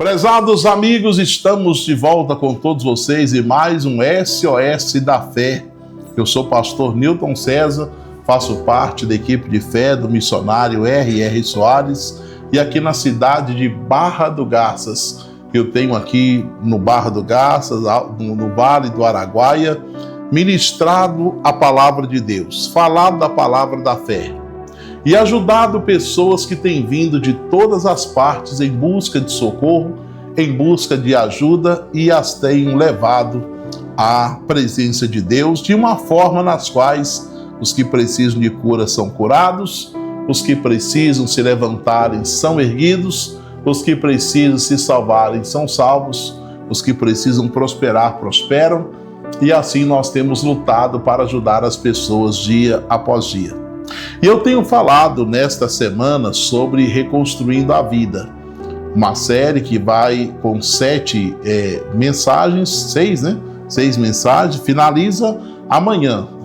Prezados amigos, estamos de volta com todos vocês e mais um SOS da Fé. Eu sou o pastor Newton César, faço parte da equipe de fé do missionário R.R. Soares e aqui na cidade de Barra do Garças. Eu tenho aqui no Barra do Garças, no Vale do Araguaia, ministrado a palavra de Deus, falado da palavra da fé e ajudado pessoas que têm vindo de todas as partes em busca de socorro, em busca de ajuda e as têm levado à presença de Deus de uma forma nas quais os que precisam de cura são curados, os que precisam se levantarem são erguidos, os que precisam se salvarem são salvos, os que precisam prosperar prosperam, e assim nós temos lutado para ajudar as pessoas dia após dia. E eu tenho falado nesta semana sobre Reconstruindo a Vida, uma série que vai com 7 mensagens, 6 mensagens,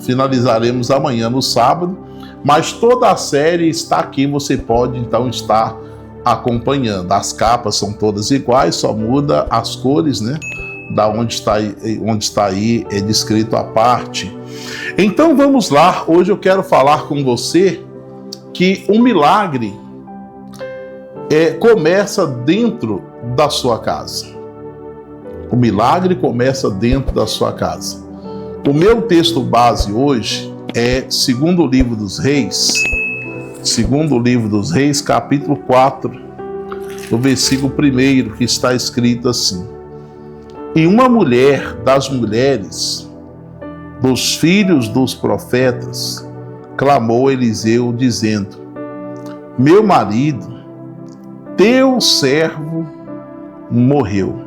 finalizaremos amanhã no sábado, mas toda a série está aqui, você pode então estar acompanhando. As capas são todas iguais, só muda as cores, da onde está aí é descrito a parte. Então vamos lá, hoje eu quero falar com você que um milagre começa dentro da sua casa. O milagre começa dentro da sua casa. O meu texto base hoje é segundo livro dos Reis, capítulo 4, no versículo 1, que está escrito assim: E uma mulher das mulheres dos filhos dos profetas clamou a Eliseu, dizendo: Meu marido, teu servo, morreu.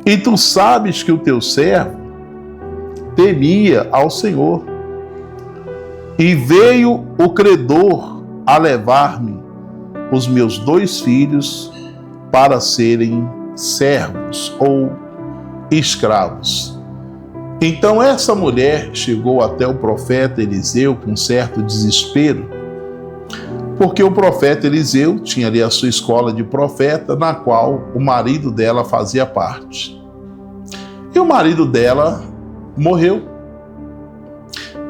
E tu sabes que o teu servo temia ao Senhor. E veio o credor a levar-me os meus 2 filhos para serem servos ou escravos. Então essa mulher chegou até o profeta Eliseu com certo desespero, porque o profeta Eliseu tinha ali a sua escola de profeta, na qual o marido dela fazia parte. E o marido dela morreu.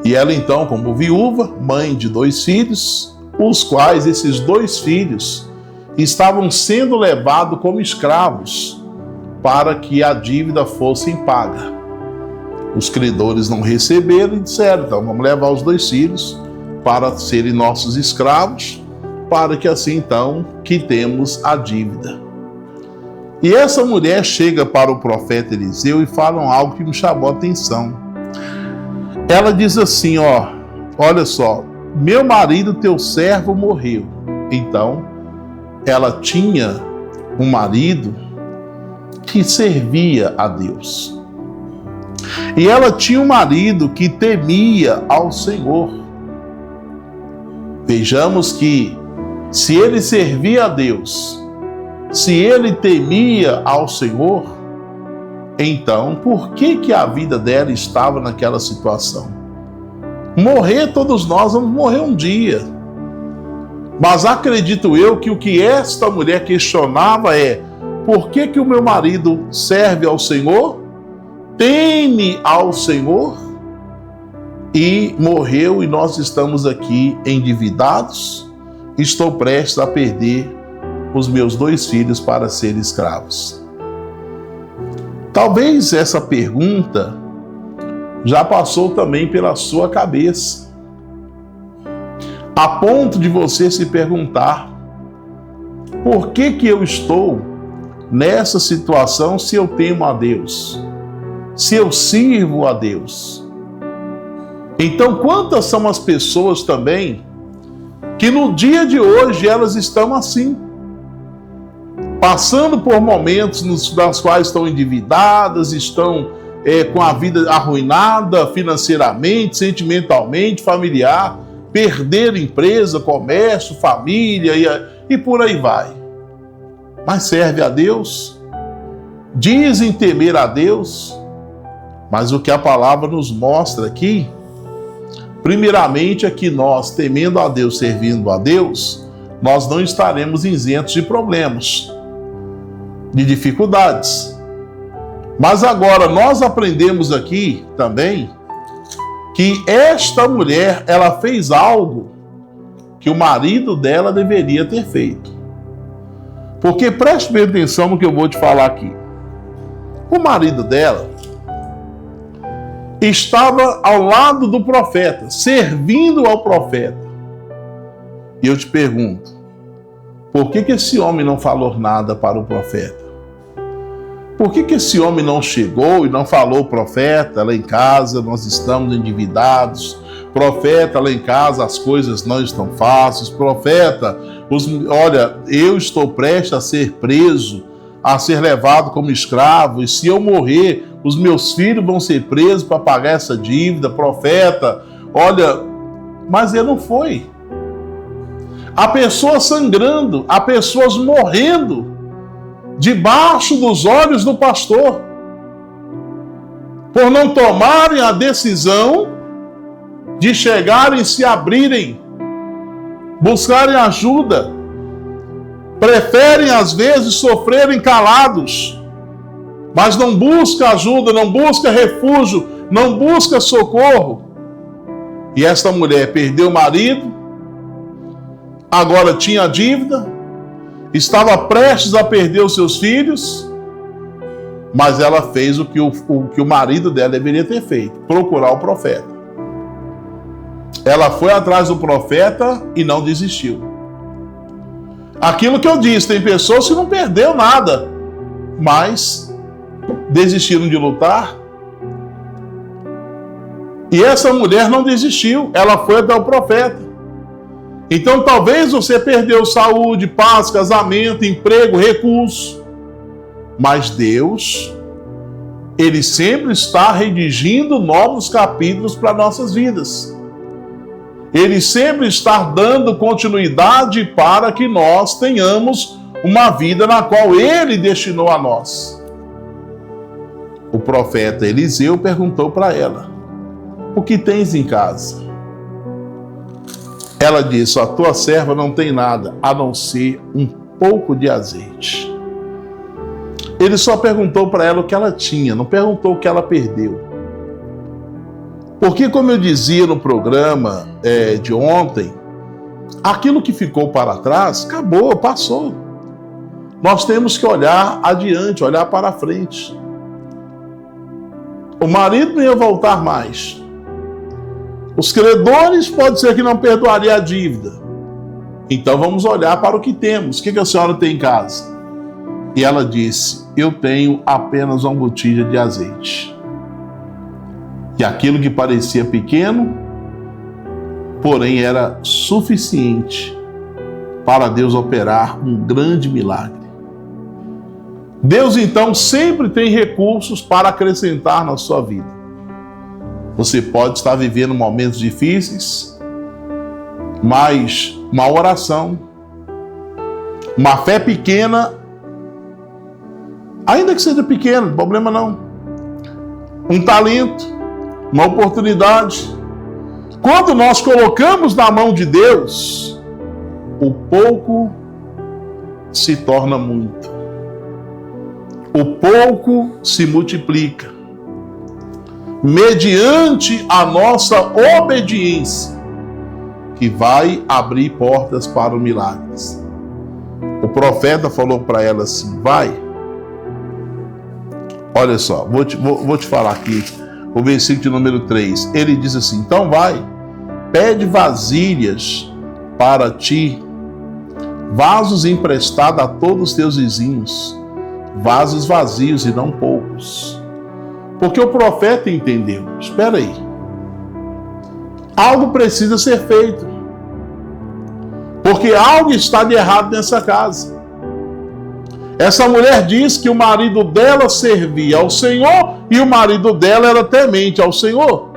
E ela então, como viúva, mãe de 2 filhos, os quais esses 2 filhos estavam sendo levados como escravos para que a dívida fosse paga. Os credores não receberam e disseram: então vamos levar os 2 filhos para serem nossos escravos, para que assim então quitemos a dívida. E essa mulher chega para o profeta Eliseu e fala algo que me chamou a atenção. Ela diz assim: olha só, meu marido, teu servo, morreu. Então, ela tinha um marido que servia a Deus. E ela tinha um marido que temia ao Senhor. Vejamos que se ele servia a Deus, se ele temia ao Senhor, então por que a vida dela estava naquela situação? Morrer, todos nós vamos morrer um dia. Mas acredito eu que o que esta mulher questionava é: por que o meu marido serve ao Senhor, teme ao Senhor e morreu, e nós estamos aqui endividados? Estou prestes a perder os meus 2 filhos para serem escravos. Talvez essa pergunta já passou também pela sua cabeça, a ponto de você se perguntar: por que eu estou nessa situação se eu temo a Deus, se eu sirvo a Deus? Então, quantas são as pessoas também que no dia de hoje elas estão assim, passando por momentos nos quais estão endividadas, estão com a vida arruinada financeiramente, sentimentalmente, familiar, perderam empresa, comércio, família e por aí vai. Mas serve a Deus, dizem temer a Deus, mas o que a palavra nos mostra aqui, primeiramente, é que nós, temendo a Deus, servindo a Deus, nós não estaremos isentos de problemas. de dificuldades. Mas agora nós aprendemos aqui também que esta mulher, ela fez algo que o marido dela deveria ter feito. Porque preste bem atenção no que eu vou te falar aqui. O marido dela estava ao lado do profeta, servindo ao profeta. E eu te pergunto, por que esse homem não falou nada para o profeta? Por que esse homem não chegou e não falou, profeta, lá em casa nós estamos endividados, profeta, lá em casa as coisas não estão fáceis, profeta, olha, eu estou prestes a ser preso, a ser levado como escravo, e se eu morrer, os meus filhos vão ser presos para pagar essa dívida, profeta, olha, mas ele não foi. Há pessoas sangrando, há pessoas morrendo debaixo dos olhos do pastor, por não tomarem a decisão de chegarem e se abrirem, buscarem ajuda, preferem às vezes sofrerem calados, mas não busca ajuda, não busca refúgio, não busca socorro. E esta mulher perdeu o marido, agora tinha dívida, estava prestes a perder os seus filhos, mas ela fez o que o marido dela deveria ter feito, procurar o profeta. Ela foi atrás do profeta e não desistiu. Aquilo que eu disse, tem pessoas que não perderam nada, mas desistiram de lutar. E essa mulher não desistiu, ela foi até o profeta. Então talvez você perdeu saúde, paz, casamento, emprego, recurso, mas Deus, Ele sempre está redigindo novos capítulos para nossas vidas. Ele sempre está dando continuidade para que nós tenhamos uma vida na qual Ele destinou a nós. O profeta Eliseu perguntou para ela, o que tens em casa? Ela disse, a tua serva não tem nada, a não ser um pouco de azeite. Ele só perguntou para ela o que ela tinha, não perguntou o que ela perdeu. Porque, como eu dizia no programa de ontem, aquilo que ficou para trás, acabou, passou. Nós temos que olhar adiante, olhar para frente. O marido não ia voltar mais. Os credores pode ser que não perdoaria a dívida. Então vamos olhar para o que temos. O que a senhora tem em casa? E ela disse, eu tenho apenas uma botija de azeite. E aquilo que parecia pequeno, porém era suficiente para Deus operar um grande milagre. Deus então sempre tem recursos para acrescentar na sua vida. Você pode estar vivendo momentos difíceis, mas uma oração, uma fé pequena, ainda que seja pequena, problema não. Um talento, uma oportunidade. Quando nós colocamos na mão de Deus, o pouco se torna muito. O pouco se multiplica. Mediante a nossa obediência, que vai abrir portas para os milagres. O profeta falou para ela assim, vai. Olha só, vou te falar aqui, o versículo de número 3. Ele diz assim, então vai, pede vasilhas para ti, vasos emprestados a todos os teus vizinhos, vasos vazios e não poucos. Porque o profeta entendeu, espera aí, algo precisa ser feito, porque algo está de errado nessa casa. Essa mulher diz que o marido dela servia ao Senhor e o marido dela era temente ao Senhor.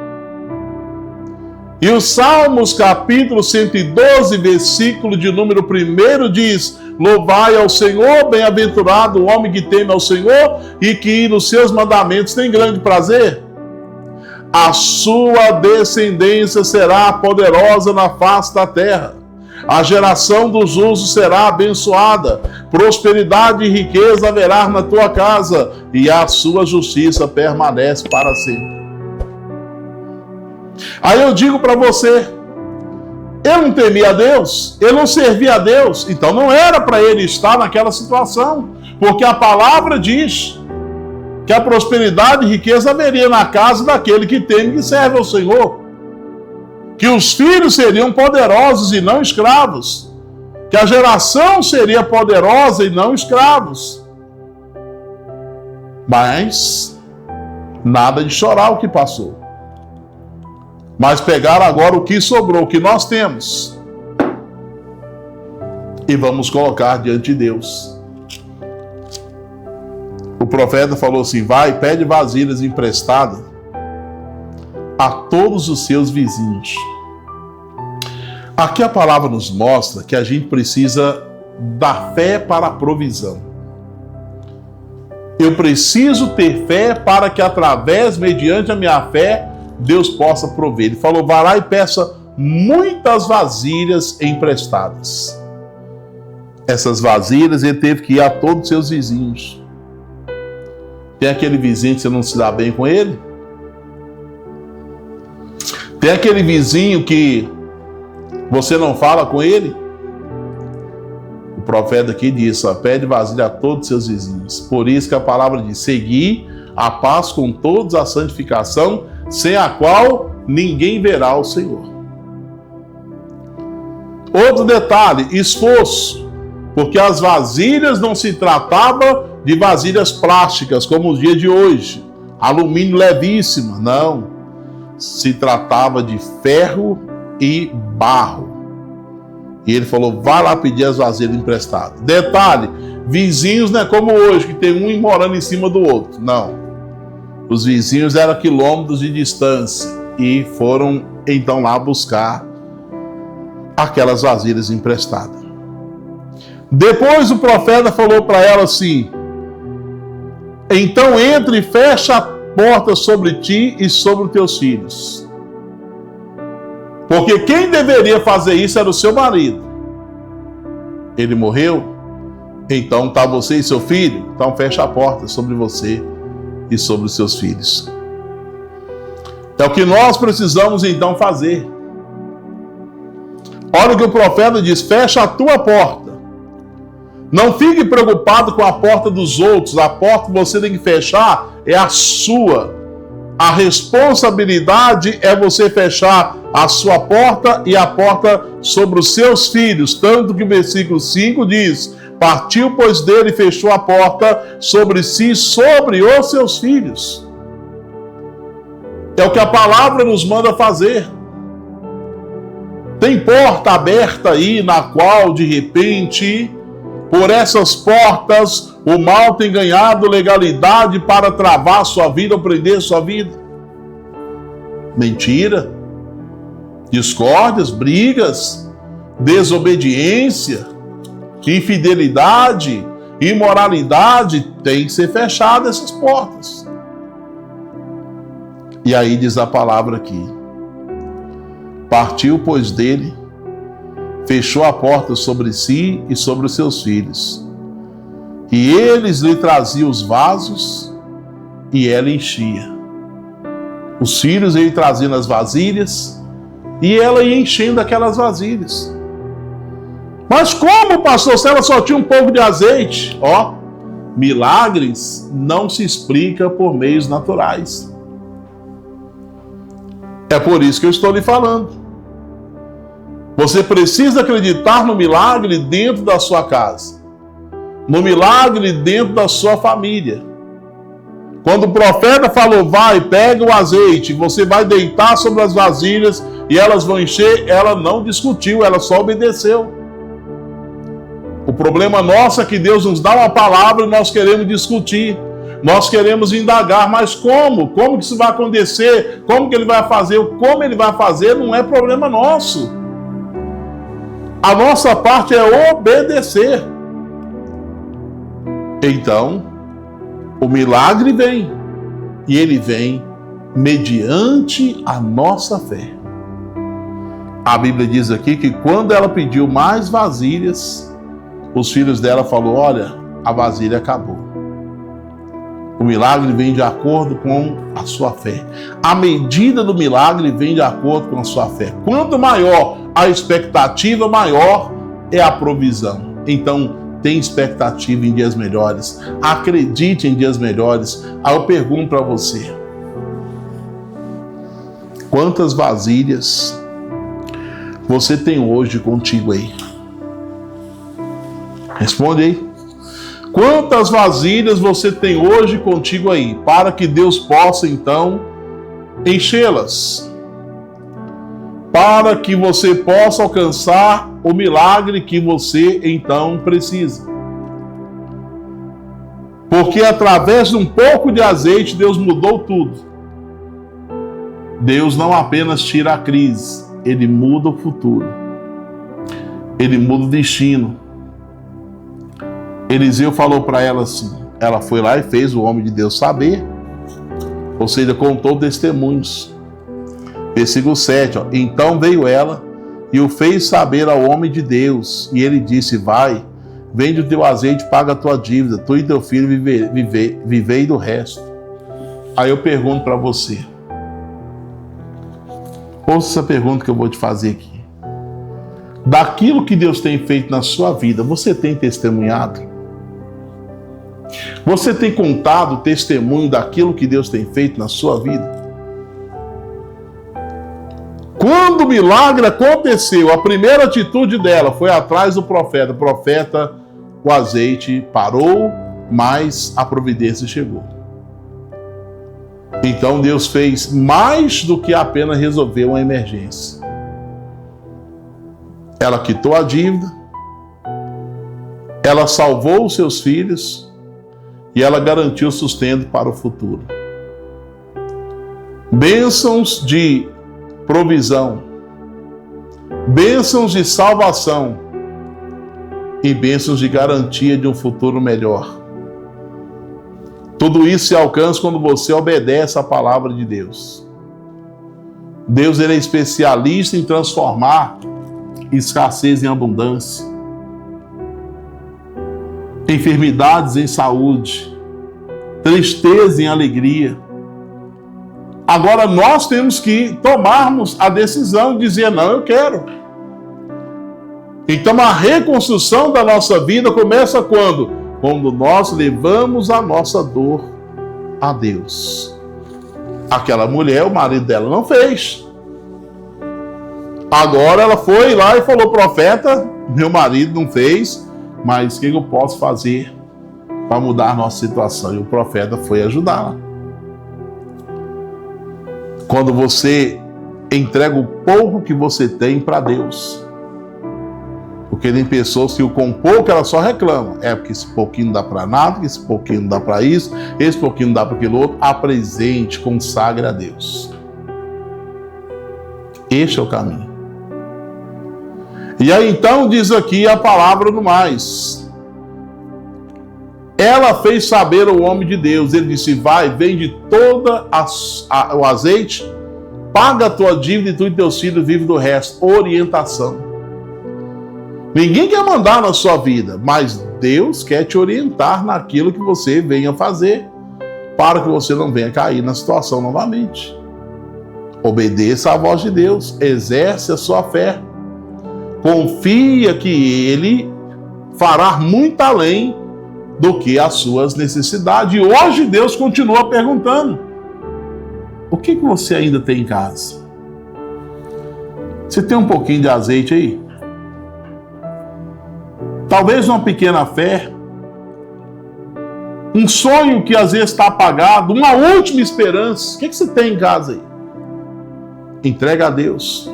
E o Salmos capítulo 112, versículo de número 1 diz, louvai ao Senhor, bem-aventurado o homem que teme ao Senhor e que nos seus mandamentos tem grande prazer. A sua descendência será poderosa na face da terra. A geração dos justos será abençoada. Prosperidade e riqueza haverá na tua casa, e a sua justiça permanece para sempre. Aí eu digo para você, ele não temia a Deus, ele não servia a Deus, então não era para ele estar naquela situação, porque a palavra diz que a prosperidade e riqueza haveria na casa daquele que teme e serve ao Senhor, que os filhos seriam poderosos e não escravos, que a geração seria poderosa e não escravos. Mas nada de chorar o que passou. Mas pegar agora o que sobrou, o que nós temos, e vamos colocar diante de Deus. O profeta falou assim: vai, pede vasilhas emprestadas a todos os seus vizinhos. Aqui a palavra nos mostra que a gente precisa da fé para a provisão. Eu preciso ter fé para que através, mediante a minha fé, Deus possa prover. Ele falou: vá lá e peça muitas vasilhas emprestadas. Essas vasilhas ele teve que ir a todos os seus vizinhos. Tem aquele vizinho que você não se dá bem com ele? Tem aquele vizinho que você não fala com ele? O profeta aqui diz: pede vasilha a todos os seus vizinhos. Por isso que a palavra diz: seguir a paz com todos, a santificação, sem a qual ninguém verá o Senhor. Outro detalhe: esforço, porque as vasilhas não se tratava de vasilhas plásticas, como os dias de hoje, alumínio levíssimo, não. Se tratava de ferro e barro. E ele falou: vá lá pedir as vasilhas emprestadas. Detalhe: vizinhos não é como hoje, que tem um morando em cima do outro. Não. Os vizinhos eram quilômetros de distância e foram então lá buscar aquelas vasilhas emprestadas. Depois o profeta falou para ela assim: então entre e fecha a porta sobre ti e sobre os teus filhos. Porque quem deveria fazer isso era o seu marido. Ele morreu, então está você e seu filho, então fecha a porta sobre você e sobre os seus filhos. É o que nós precisamos então fazer. Olha o que o profeta diz: fecha a tua porta. Não fique preocupado com a porta dos outros. A porta que você tem que fechar é a sua. A responsabilidade é você fechar a sua porta e a porta sobre os seus filhos. Tanto que o versículo 5 diz: partiu, pois, dele e fechou a porta sobre si, sobre os seus filhos. É o que a palavra nos manda fazer. Tem porta aberta aí, na qual, de repente, por essas portas, o mal tem ganhado legalidade para travar sua vida ou prender sua vida. Mentira, discórdias, brigas, desobediência, infidelidade, imoralidade, tem que ser fechada essas portas. E aí diz a palavra aqui: partiu, pois, dele, fechou a porta sobre si e sobre os seus filhos. E eles lhe traziam os vasos e ela enchia. Os filhos iam trazendo as vasilhas e ela ia enchendo aquelas vasilhas. Mas como, pastor, se ela só tinha um pouco de azeite? Ó, milagres não se explica por meios naturais. É por isso que eu estou lhe falando. Você precisa acreditar no milagre dentro da sua casa, no milagre dentro da sua família. Quando o profeta falou: vai, pega o azeite, você vai deitar sobre as vasilhas e elas vão encher, ela não discutiu, ela só obedeceu. O problema nosso é que Deus nos dá uma palavra e nós queremos discutir, nós queremos indagar, mas como? Como que isso vai acontecer? Como que ele vai fazer? Como ele vai fazer não é problema nosso. A nossa parte é obedecer. Então, o milagre vem, e ele vem mediante a nossa fé. A Bíblia diz aqui que quando ela pediu mais vasilhas, os filhos dela falaram: olha, a vasilha acabou. O milagre vem de acordo com a sua fé. A medida do milagre vem de acordo com a sua fé. Quanto maior a expectativa, maior é a provisão. Então, tem expectativa em dias melhores. Acredite em dias melhores. Aí eu pergunto para você: quantas vasilhas você tem hoje contigo aí? Responde aí. Quantas vasilhas você tem hoje contigo aí, para que Deus possa então enchê-las, para que você possa alcançar o milagre que você então precisa? Porque através de um pouco de azeite Deus mudou tudo. Deus não apenas tira a crise, Ele muda o futuro, Ele muda o destino. Eliseu falou para ela assim, ela foi lá e fez o homem de Deus saber, ou seja, contou testemunhos. Versículo 7, ó. Então veio ela e o fez saber ao homem de Deus, e ele disse: vai, vende o teu azeite, paga a tua dívida, tu e teu filho vivei do resto. Aí eu pergunto para você, ouça essa pergunta que eu vou te fazer aqui: daquilo que Deus tem feito na sua vida, você tem testemunhado? Você tem contado testemunho daquilo que Deus tem feito na sua vida? Quando o milagre aconteceu, a primeira atitude dela foi atrás do profeta. O profeta, o azeite parou, mas a providência chegou. Então Deus fez mais do que apenas resolver uma emergência. Ela quitou a dívida, ela salvou os seus filhos e ela garantiu sustento para o futuro. Bênçãos de provisão, bênçãos de salvação e bênçãos de garantia de um futuro melhor. Tudo isso se alcança quando você obedece à palavra de Deus. Deus, ele é especialista em transformar escassez em abundância, enfermidades em saúde, tristeza em alegria. Agora nós temos que tomarmos a decisão de dizer: não, eu quero. Então a reconstrução da nossa vida começa quando? Quando nós levamos a nossa dor a Deus. Aquela mulher, o marido dela não fez. Agora ela foi lá e falou: profeta, meu marido não fez, mas o que eu posso fazer para mudar a nossa situação? E o profeta foi ajudá-la. Quando você entrega o pouco que você tem para Deus. Porque tem pessoas que com pouco ela só reclama. É porque esse pouquinho não dá para nada, esse pouquinho não dá para isso, esse pouquinho não dá para aquilo outro. Apresente, consagre a Deus. Este é o caminho. E aí então diz aqui a palavra no mais. Ela fez saber ao homem de Deus. Ele disse: vai, vende toda o azeite, paga a tua dívida e tu e teus filhos vivem do resto. Orientação. Ninguém quer mandar na sua vida, mas Deus quer te orientar naquilo que você venha fazer, para que você não venha cair na situação novamente. Obedeça à voz de Deus, exerce a sua fé. Confia que Ele fará muito além do que as suas necessidades. E hoje Deus continua perguntando: o que você ainda tem em casa? Você tem um pouquinho de azeite aí? Talvez uma pequena fé, um sonho que às vezes está apagado, uma última esperança. O que você tem em casa aí? Entrega a Deus.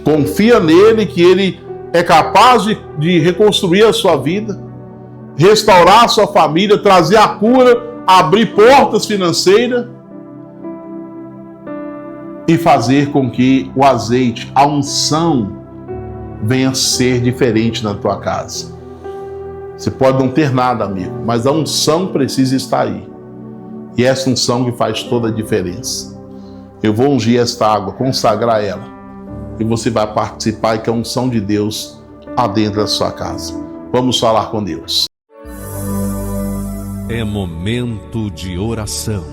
Confia nele, que ele é capaz de reconstruir a sua vida, restaurar a sua família, trazer a cura, abrir portas financeiras e fazer com que o azeite, a unção, venha ser diferente na tua casa. Você pode não ter nada, amigo, mas a unção precisa estar aí. E essa unção que faz toda a diferença. Eu vou ungir esta água, consagrar ela. e você vai participar e que a unção de Deus adentre a sua casa. Vamos falar com Deus. É momento de oração.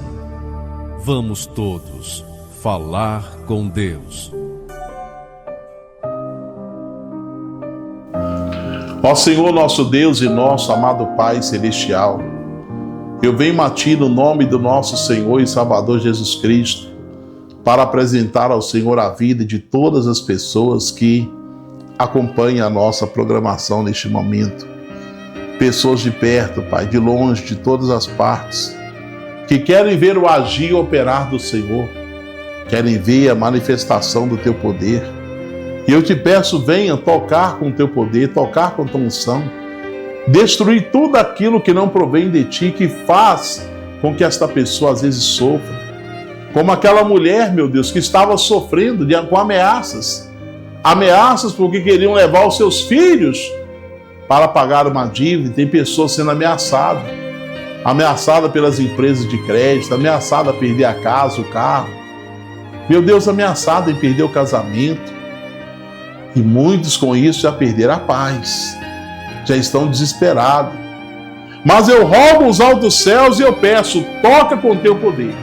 Vamos todos falar com Deus. Ó Senhor, nosso Deus e nosso amado Pai Celestial, eu venho a Ti no nome do nosso Senhor e Salvador Jesus Cristo para apresentar ao Senhor a vida de todas as pessoas que acompanham a nossa programação neste momento. Pessoas de perto, Pai, de longe, de todas as partes, que querem ver o agir e operar do Senhor, querem ver a manifestação do Teu poder. E eu te peço, venha tocar com o Teu poder, tocar com a Tua unção, destruir tudo aquilo que não provém de Ti, que faz com que esta pessoa às vezes sofra. Como aquela mulher, meu Deus, que estava sofrendo com ameaças. Ameaças porque queriam levar os seus filhos para pagar uma dívida. Tem pessoas sendo ameaçadas. Ameaçada pelas empresas de crédito, ameaçada a perder a casa, o carro. Meu Deus, ameaçada em perder o casamento. E muitos com isso já perderam a paz. Já estão desesperados. Mas eu rogo os altos céus e eu peço, toca com teu poder,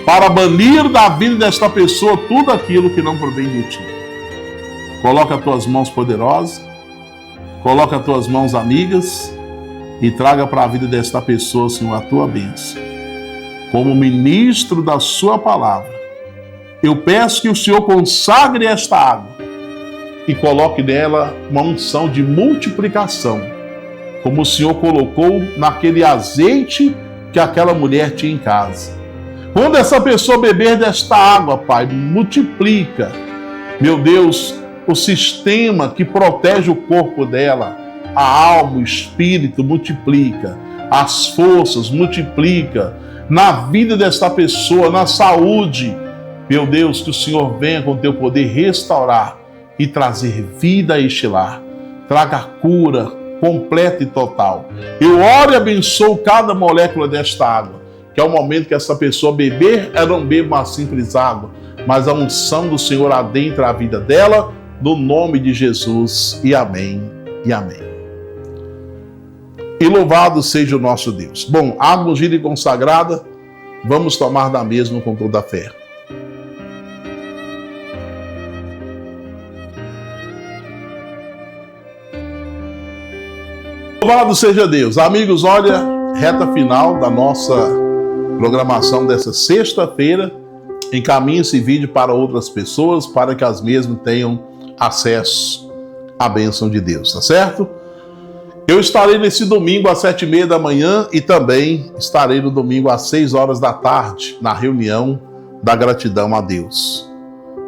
para banir da vida desta pessoa tudo aquilo que não provém de ti. Coloca as tuas mãos poderosas, coloca as tuas mãos amigas e traga para a vida desta pessoa, Senhor, a tua bênção. Como ministro da sua palavra, eu peço que o Senhor consagre esta água e coloque nela uma unção de multiplicação, como o Senhor colocou naquele azeite que aquela mulher tinha em casa. Quando essa pessoa beber desta água, Pai, multiplica, meu Deus, o sistema que protege o corpo dela, a alma, o espírito, multiplica, as forças, multiplica, na vida desta pessoa, na saúde. Meu Deus, que o Senhor venha com o teu poder restaurar e trazer vida a este lar. Traga a cura completa e total. Eu oro e abençoo cada molécula desta água, que é o momento que essa pessoa beber, ela não beba uma simples água, mas a unção do Senhor adentra a vida dela, no nome de Jesus, e amém, e amém. E louvado seja o nosso Deus. Bom, água ungida e consagrada, vamos tomar da mesma com toda a fé. Louvado seja Deus. Amigos, olha, reta final da nossa programação dessa sexta-feira. Encaminhe esse vídeo para outras pessoas, para que as mesmas tenham acesso à bênção de Deus, tá certo? Eu estarei nesse domingo às 7h30 da manhã e também estarei no domingo às 6 horas da tarde, na reunião da gratidão a Deus.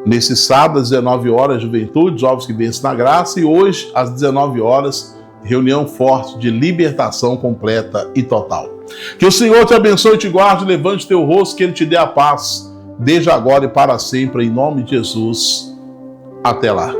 Nesse sábado, às 19 horas, Juventude, Jovens que Vencem na Graça, e hoje, às 19 horas, reunião forte de libertação completa e total. Que o Senhor te abençoe, te guarde, levante teu rosto, que Ele te dê a paz, desde agora e para sempre, em nome de Jesus. Até lá.